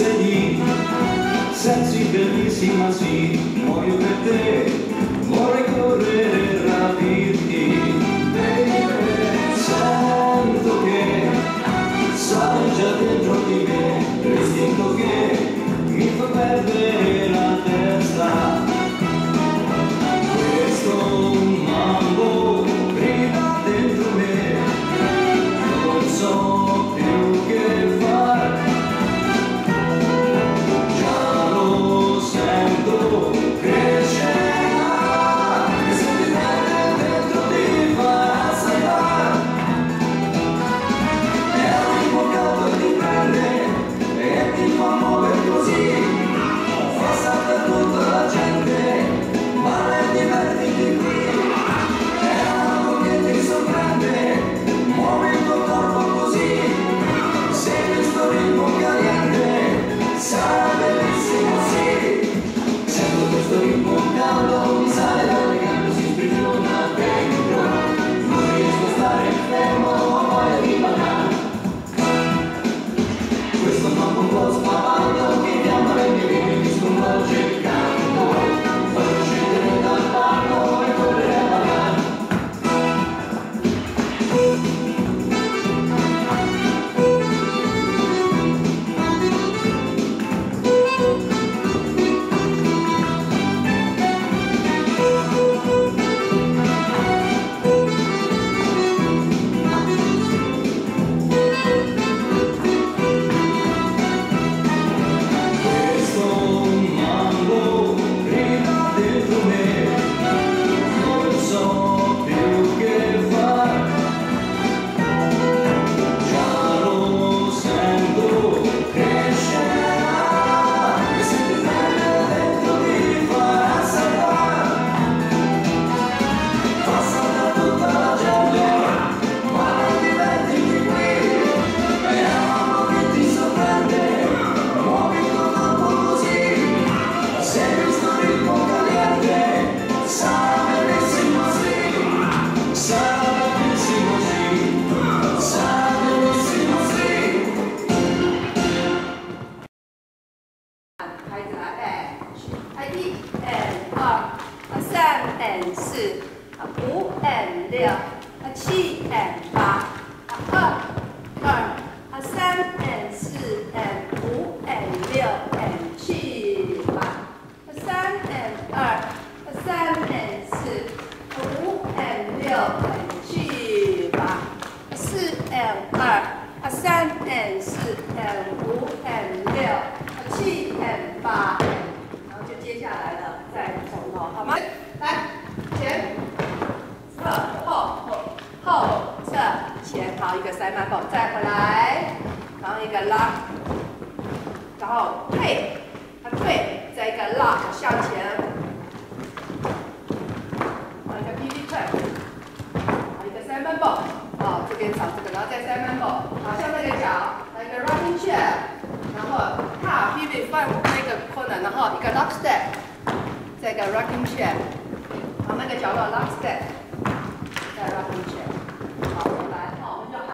insegni, sensi bellissima sì, muoio per te, vorrei correre e rapirti, baby, sento che sale già dentro di me, l'istinto che mi fa perdere la testa, questo mambo grida dentro me, non so più che fare, già lo sento crescerà, e se ti prende dentro ti fa saltare, è un invocato e ti prende e ti fa muovere così, fa saltare tutta la gente, ma e divertiti qui, è algo che ti sorprende, muovi il tuo corpo così, sei questo ritmo caliente, sarà bellissimo sì, sento questo ritmo caldo, mi sale dalle gambe, si sprigiona dentro, non riesco a stare fermo, ho voglia di ballare, questo mambo un po' spavaldo che chiama le mie vite, mi sconvolge il campo, voglio scendere dal palco e correre a ballare.好，一个塞满宝，再回来，然后一个拉，然后退，退，再一个拉向前，然后一个 PV 退，然后一个塞满宝，这边找这个，然后再塞满宝，好像那个脚，来一个 rocking chair，然后踏 PV 放那个 corner，然后一个 lock step，再一个 rocking chair，好，那个脚落 lock step。